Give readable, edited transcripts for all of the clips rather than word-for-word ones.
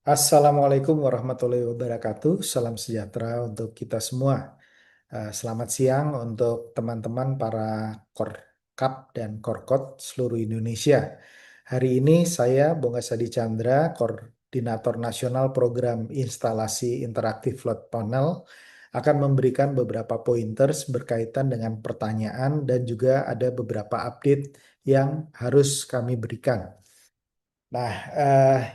Assalamualaikum warahmatullahi wabarakatuh. Salam sejahtera untuk kita semua. Selamat siang untuk teman-teman para Korkap dan Korkot seluruh Indonesia. Hari ini saya Bonga Sadi Chandra, Koordinator Nasional Program Instalasi Interaktif Flat Panel, akan memberikan beberapa pointers berkaitan dengan pertanyaan dan juga ada beberapa update yang harus kami berikan. Nah,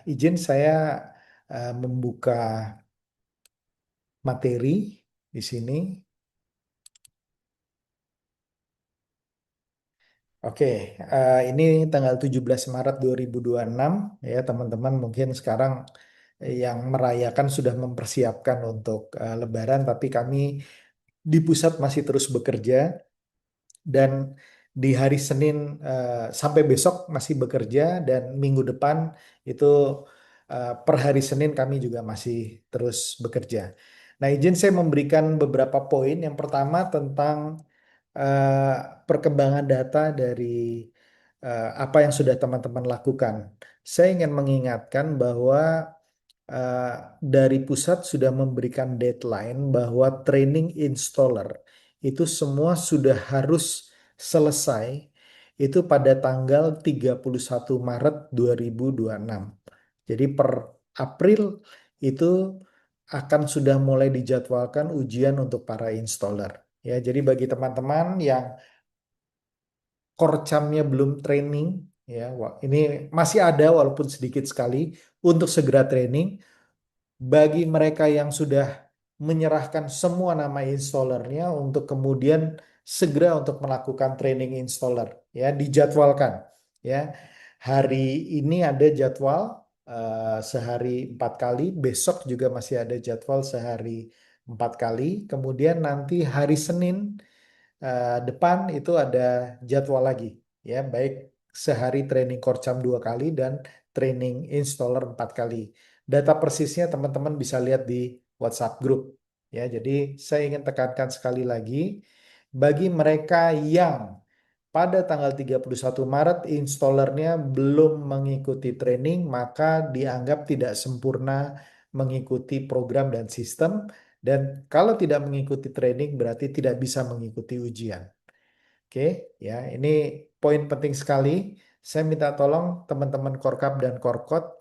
izin saya membuka materi di sini. Oke, ini tanggal 17 Maret 2026 ya teman-teman mungkin sekarang yang merayakan sudah mempersiapkan untuk Lebaran, tapi kami di pusat masih terus bekerja dan di hari Senin sampai besok masih bekerja dan minggu depan itu per hari Senin kami juga masih terus bekerja. Nah, izin saya memberikan beberapa poin. Yang pertama tentang eh, perkembangan data dari apa yang sudah teman-teman lakukan. Saya ingin mengingatkan bahwa eh, dari pusat sudah memberikan deadline bahwa training installer itu semua sudah harus selesai itu pada tanggal 31 Maret 2026. Jadi per April itu akan sudah mulai dijadwalkan ujian untuk para installer. Ya, jadi bagi teman-teman yang korcamnya belum training, ya, ini masih ada walaupun sedikit sekali untuk segera training. Bagi mereka yang sudah menyerahkan semua nama installernya untuk kemudian segera untuk melakukan training installer, ya, dijadwalkan. Ya, hari ini ada jadwal sehari 4 kali, besok juga masih ada jadwal sehari 4 kali, kemudian nanti hari Senin depan itu ada jadwal lagi, ya, baik sehari training Korcam 2 kali dan training installer 4 kali. Data persisnya teman-teman bisa lihat di WhatsApp group, ya. Jadi saya ingin tekankan sekali lagi bagi mereka yang pada tanggal 31 Maret installernya belum mengikuti training, maka dianggap tidak sempurna mengikuti program dan sistem. Dan kalau tidak mengikuti training berarti tidak bisa mengikuti ujian. Oke, ya, ini poin penting sekali. Saya minta tolong teman-teman Korkap dan Korkot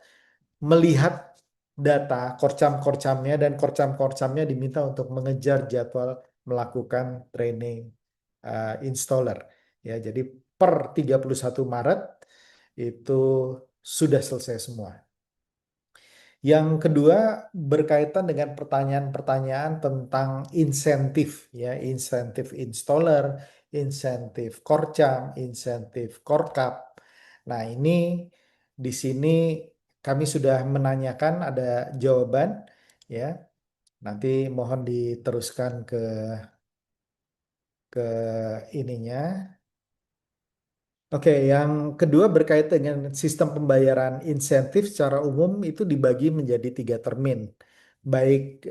melihat data korcam-korcamnya dan korcam-korcamnya diminta untuk mengejar jadwal melakukan training installer. Ya, jadi per 31 Maret itu sudah selesai semua. Yang kedua berkaitan dengan pertanyaan-pertanyaan tentang insentif, ya, insentif installer, insentif korcam, insentif korkap. Nah, ini di sini kami sudah menanyakan, ada jawaban, ya. Nanti mohon diteruskan ke ininya. Oke, yang kedua berkaitan dengan sistem pembayaran insentif secara umum itu dibagi menjadi 3 termin, baik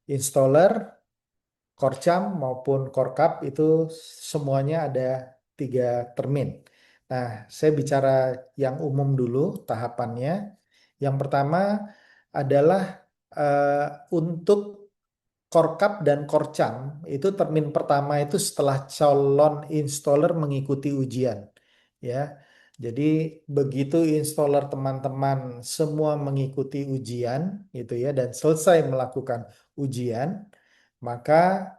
installer, korcam maupun korkap itu semuanya ada 3 termin. Nah, saya bicara yang umum dulu tahapannya. Yang pertama adalah eh, untuk Korkap dan Korcam itu termin pertama itu setelah calon installer mengikuti ujian, ya. Jadi begitu installer teman-teman semua mengikuti ujian gitu ya dan selesai melakukan ujian, maka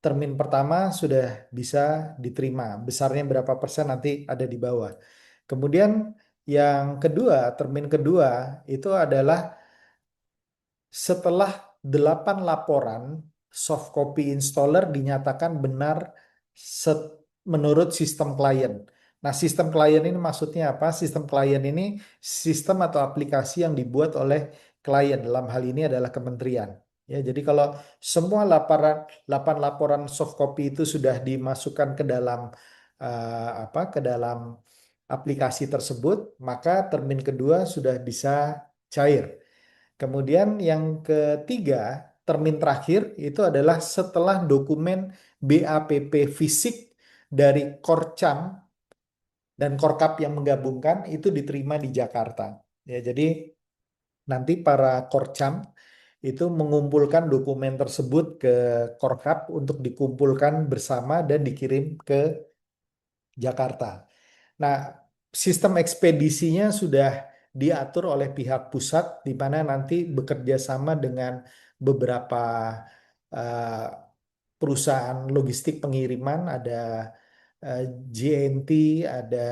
termin pertama sudah bisa diterima. Besarnya berapa persen nanti ada di bawah. Kemudian yang kedua, termin kedua itu adalah setelah 8 laporan soft copy installer dinyatakan benar menurut sistem klien. Nah, sistem klien ini maksudnya apa? Sistem klien ini sistem atau aplikasi yang dibuat oleh klien. Dalam hal ini adalah kementerian. Ya, jadi kalau semua 8 laporan soft copy itu sudah dimasukkan ke dalam ke dalam aplikasi tersebut, maka termin kedua sudah bisa cair. Kemudian yang ketiga, termin terakhir itu adalah setelah dokumen BAPP fisik dari Korcam dan Korkap yang menggabungkan itu diterima di Jakarta. Ya, jadi nanti para Korcam itu mengumpulkan dokumen tersebut ke Korkap untuk dikumpulkan bersama dan dikirim ke Jakarta. Nah, sistem ekspedisinya sudah diatur oleh pihak pusat, di mana nanti bekerja sama dengan beberapa eh, perusahaan logistik pengiriman, ada eh, JNT, ada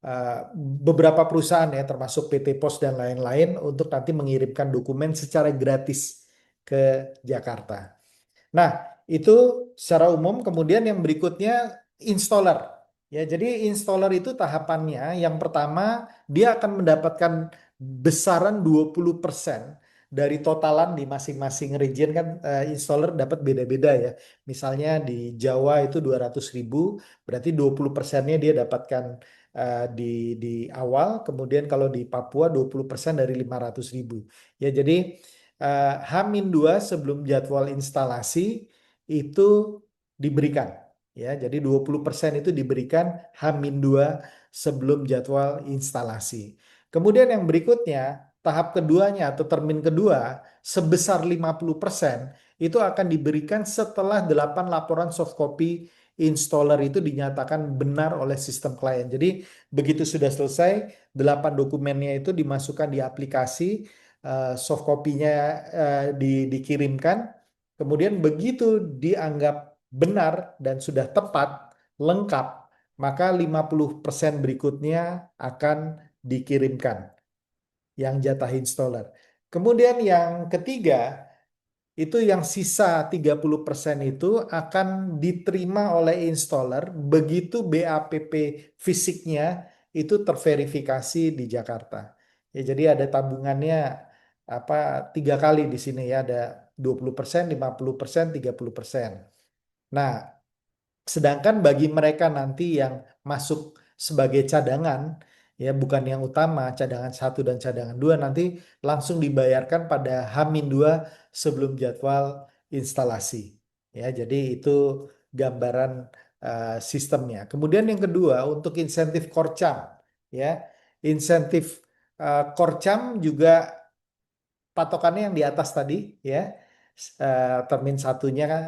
eh, beberapa perusahaan ya, termasuk PT Pos dan lain-lain, untuk nanti mengirimkan dokumen secara gratis ke Jakarta. Nah, itu secara umum. Kemudian yang berikutnya installer. Ya, jadi installer itu tahapannya yang pertama dia akan mendapatkan besaran 20% dari totalan di masing-masing region kan, installer dapat beda-beda ya. Misalnya di Jawa itu 200.000, berarti 20%-nya dia dapatkan di awal, kemudian kalau di Papua 20% dari 500.000. Ya, jadi H-2 sebelum jadwal instalasi itu diberikan. Ya, jadi 20% itu diberikan H-2 sebelum jadwal instalasi. Kemudian yang berikutnya, tahap keduanya atau termin kedua sebesar 50% itu akan diberikan setelah 8 laporan soft copy installer itu dinyatakan benar oleh sistem klien. Jadi begitu sudah selesai, 8 dokumennya itu dimasukkan di aplikasi, soft copy-nya dikirimkan. Kemudian begitu dianggap benar dan sudah tepat, lengkap, maka 50% berikutnya akan dikirimkan yang jatah installer. Kemudian yang ketiga, itu yang sisa 30% itu akan diterima oleh installer begitu BAPP fisiknya itu terverifikasi di Jakarta. Ya, jadi ada tabungannya apa 3 kali di sini ya, ada 20%, 50%, 30%. Nah, sedangkan bagi mereka nanti yang masuk sebagai cadangan, ya bukan yang utama, cadangan 1 dan cadangan 2 nanti langsung dibayarkan pada H-2 sebelum jadwal instalasi. Ya, jadi itu gambaran sistemnya. Kemudian yang kedua untuk insentif Korcam, ya. Insentif Korcam juga patokannya yang di atas tadi ya. Termin satunya kan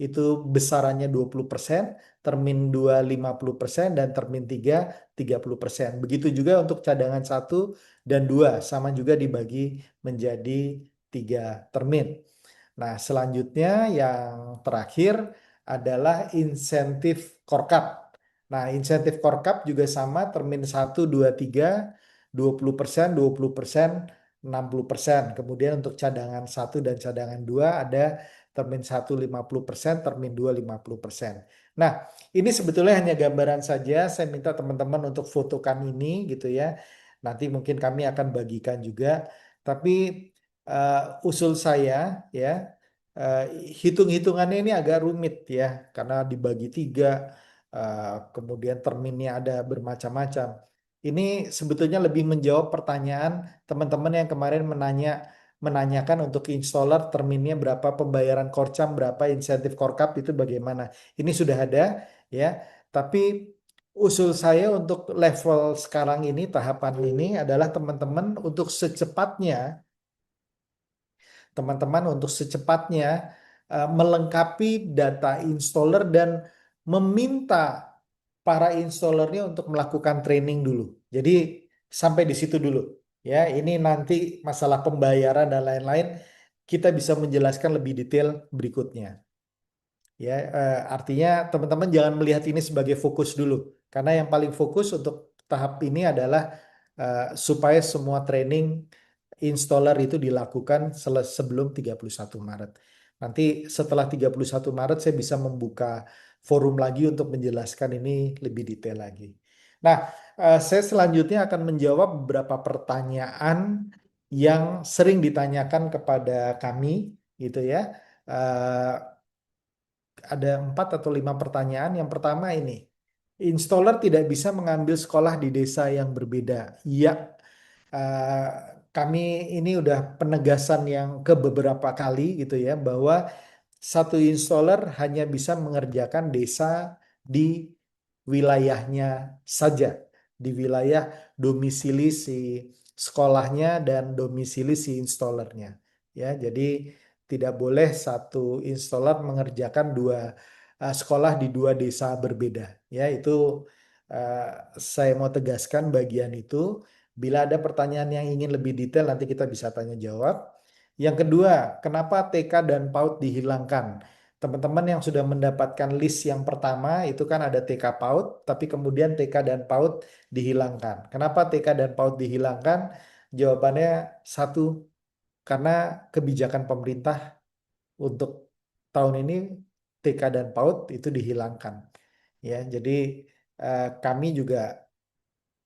itu besarannya 20%, termin 2 50%, dan termin 3 30%. Begitu juga untuk cadangan 1 dan 2 sama juga dibagi menjadi 3 termin. Nah, selanjutnya yang terakhir adalah insentif Korkap. Nah, insentif Korkap juga sama, termin 1, 2, 3, 20%, 20%, 60%. Kemudian untuk cadangan 1 dan cadangan 2 ada termin 1 50%, termin 2 50%. Nah, ini sebetulnya hanya gambaran saja. Saya minta teman-teman untuk fotokan ini gitu ya. Nanti mungkin kami akan bagikan juga. Tapi usul saya ya, eh, hitung-hitungannya ini agak rumit ya, karena dibagi 3, kemudian terminnya ada bermacam-macam. Ini sebetulnya lebih menjawab pertanyaan teman-teman yang kemarin menanyakan untuk installer terminnya berapa, pembayaran Korcam berapa, insentif Korkap itu bagaimana. Ini sudah ada ya, tapi usul saya untuk level sekarang ini, tahapan ini adalah teman-teman untuk secepatnya melengkapi data installer dan meminta para installernya untuk melakukan training dulu. Jadi sampai di situ dulu. Ya, ini nanti masalah pembayaran dan lain-lain kita bisa menjelaskan lebih detail berikutnya. Ya, artinya teman-teman jangan melihat ini sebagai fokus dulu, karena yang paling fokus untuk tahap ini adalah supaya semua training installer itu dilakukan sebelum 31 Maret. Nanti setelah 31 Maret saya bisa membuka forum lagi untuk menjelaskan ini lebih detail lagi. Nah, saya selanjutnya akan menjawab beberapa pertanyaan yang sering ditanyakan kepada kami, gitu ya. Ada 4 atau 5 pertanyaan. Yang pertama ini, installer tidak bisa mengambil sekolah di desa yang berbeda. Ya, eh, kami ini udah penegasan yang ke beberapa kali gitu ya, bahwa satu installer hanya bisa mengerjakan desa di wilayahnya saja, di wilayah domisili si sekolahnya dan domisili si installernya. Ya, jadi tidak boleh satu installer mengerjakan dua sekolah di dua desa berbeda. Ya, itu eh, saya mau tegaskan bagian itu. Bila ada pertanyaan yang ingin lebih detail, nanti kita bisa tanya jawab. Yang kedua, kenapa TK dan PAUD dihilangkan? Teman-teman yang sudah mendapatkan list yang pertama itu kan ada TK PAUD, tapi kemudian TK dan PAUD dihilangkan. Kenapa TK dan PAUD dihilangkan? Jawabannya satu, karena kebijakan pemerintah untuk tahun ini TK dan PAUD itu dihilangkan. Ya, jadi kami juga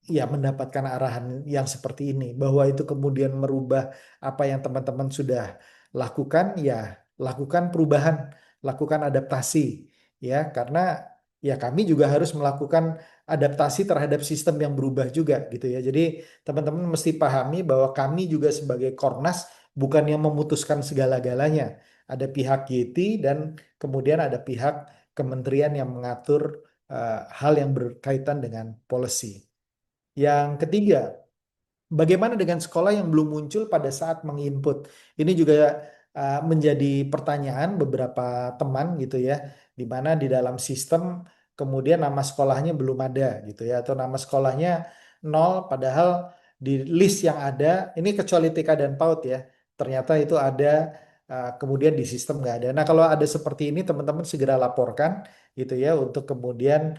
ya mendapatkan arahan yang seperti ini, bahwa itu kemudian merubah apa yang teman-teman sudah lakukan, ya lakukan perubahan, lakukan adaptasi, ya karena ya kami juga harus melakukan adaptasi terhadap sistem yang berubah juga gitu ya. Jadi teman-teman mesti pahami bahwa kami juga sebagai Kornas bukan yang memutuskan segala-galanya. Ada pihak YT dan kemudian ada pihak kementerian yang mengatur hal yang berkaitan dengan policy. Yang ketiga, bagaimana dengan sekolah yang belum muncul pada saat menginput? Ini juga menjadi pertanyaan beberapa teman gitu ya, di mana di dalam sistem kemudian nama sekolahnya belum ada gitu ya, atau nama sekolahnya nol, padahal di list yang ada, ini kecuali TK dan PAUD ya, ternyata itu ada, kemudian di sistem nggak ada. Nah kalau ada seperti ini teman-teman segera laporkan gitu ya, untuk kemudian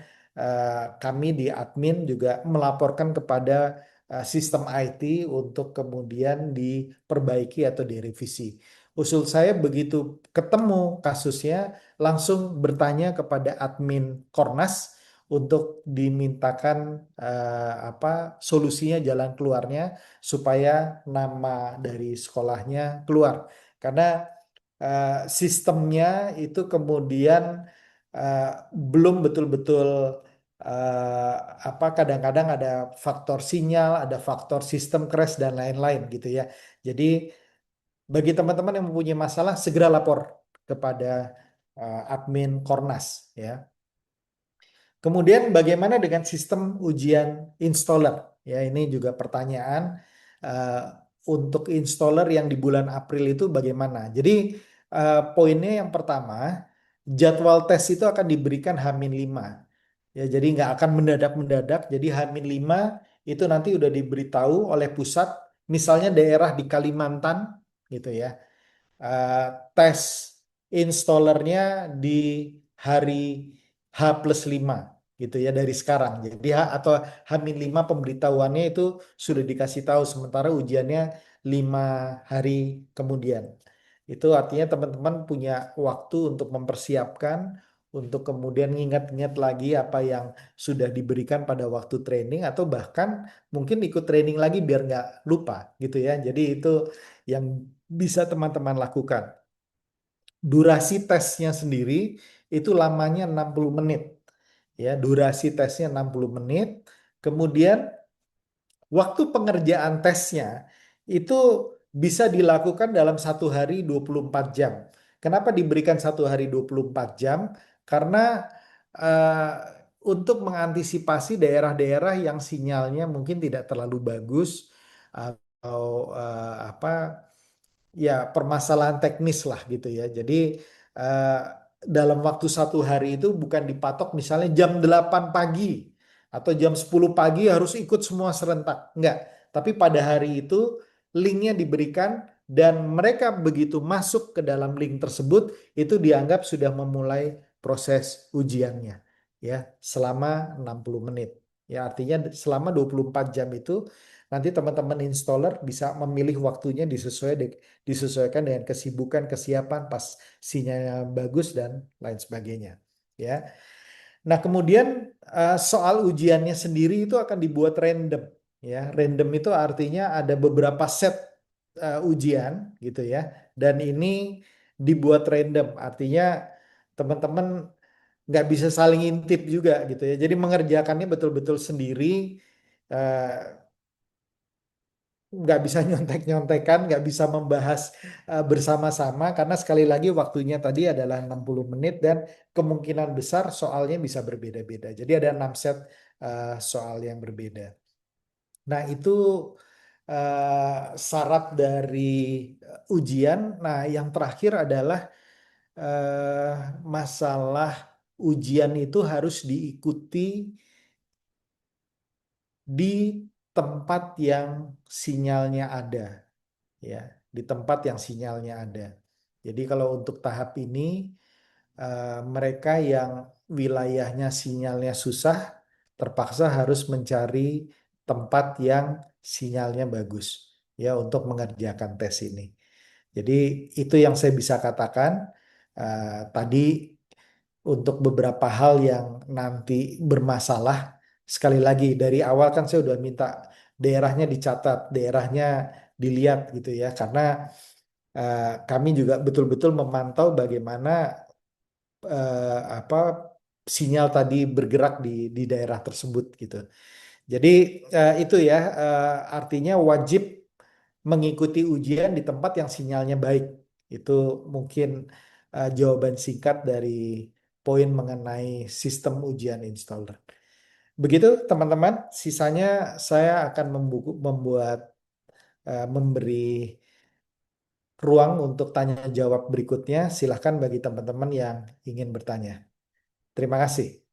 kami di admin juga melaporkan kepada sistem IT untuk kemudian diperbaiki atau direvisi. Usul saya begitu ketemu kasusnya langsung bertanya kepada admin Kornas untuk dimintakan apa solusinya, jalan keluarnya supaya nama dari sekolahnya keluar. Karena sistemnya itu kemudian eh, belum betul-betul eh, apa, kadang-kadang ada faktor sinyal, ada faktor sistem crash dan lain-lain gitu ya. Jadi bagi teman-teman yang mempunyai masalah segera lapor kepada admin Kornas ya. Kemudian bagaimana dengan sistem ujian installer? Ya, ini juga pertanyaan eh, untuk installer yang di bulan April itu bagaimana? Jadi poinnya yang pertama, jadwal tes itu akan diberikan H-5. Ya, jadi nggak akan mendadak-mendadak. Jadi H-5 itu nanti udah diberitahu oleh pusat, misalnya daerah di Kalimantan gitu ya, eh, tes installernya di hari H+5 gitu ya dari sekarang. Jadi atau H-5 pemberitahuannya itu sudah dikasih tahu, sementara ujiannya 5 hari kemudian. Itu artinya teman-teman punya waktu untuk mempersiapkan, untuk kemudian ngingat-ingat lagi apa yang sudah diberikan pada waktu training, atau bahkan mungkin ikut training lagi biar nggak lupa gitu ya. Jadi itu yang bisa teman-teman lakukan. Durasi tesnya sendiri itu lamanya 60 menit. Ya, durasi tesnya 60 menit. Kemudian waktu pengerjaan tesnya itu bisa dilakukan dalam 1 hari 24 jam. Kenapa diberikan 1 hari 24 jam? Karena eh, untuk mengantisipasi daerah-daerah yang sinyalnya mungkin tidak terlalu bagus, atau apa ya permasalahan teknis lah gitu ya. Jadi eh, dalam waktu 1 hari itu bukan dipatok misalnya jam 8 pagi atau jam 10 pagi harus ikut semua serentak. Enggak. Tapi pada hari itu linknya diberikan dan mereka begitu masuk ke dalam link tersebut itu dianggap sudah memulai proses ujiannya ya selama 60 menit. Ya artinya selama 24 jam itu nanti teman-teman installer bisa memilih waktunya disesuaikan dengan kesibukan, kesiapan, pas sinyalnya bagus dan lain sebagainya. Ya. Nah, kemudian soal ujiannya sendiri itu akan dibuat random. Ya, random itu artinya ada beberapa set ujian gitu ya, dan ini dibuat random. Artinya teman-teman nggak bisa saling intip juga gitu ya. Jadi mengerjakannya betul-betul sendiri. eh, nggak bisa nyontek-nyontekan, nggak bisa membahas bersama-sama karena sekali lagi waktunya tadi adalah 60 menit dan kemungkinan besar soalnya bisa berbeda-beda. Jadi ada 6 set soal yang berbeda. Nah, itu syarat dari ujian. Nah, yang terakhir adalah eh, masalah ujian itu harus diikuti di tempat yang sinyalnya ada, ya, di tempat yang sinyalnya ada. Jadi kalau untuk tahap ini mereka yang wilayahnya sinyalnya susah terpaksa harus mencari tempat yang sinyalnya bagus ya untuk mengerjakan tes ini. Jadi itu yang saya bisa katakan. Tadi untuk beberapa hal yang nanti bermasalah, sekali lagi dari awal kan saya udah minta daerahnya dicatat, daerahnya dilihat gitu ya, karena kami juga betul-betul memantau bagaimana apa sinyal tadi bergerak di daerah tersebut gitu. Jadi itu ya artinya wajib mengikuti ujian di tempat yang sinyalnya baik. Itu mungkin jawaban singkat dari poin mengenai sistem ujian installer. Begitu teman-teman, sisanya saya akan membuat memberi ruang untuk tanya jawab berikutnya. Silahkan bagi teman-teman yang ingin bertanya. Terima kasih.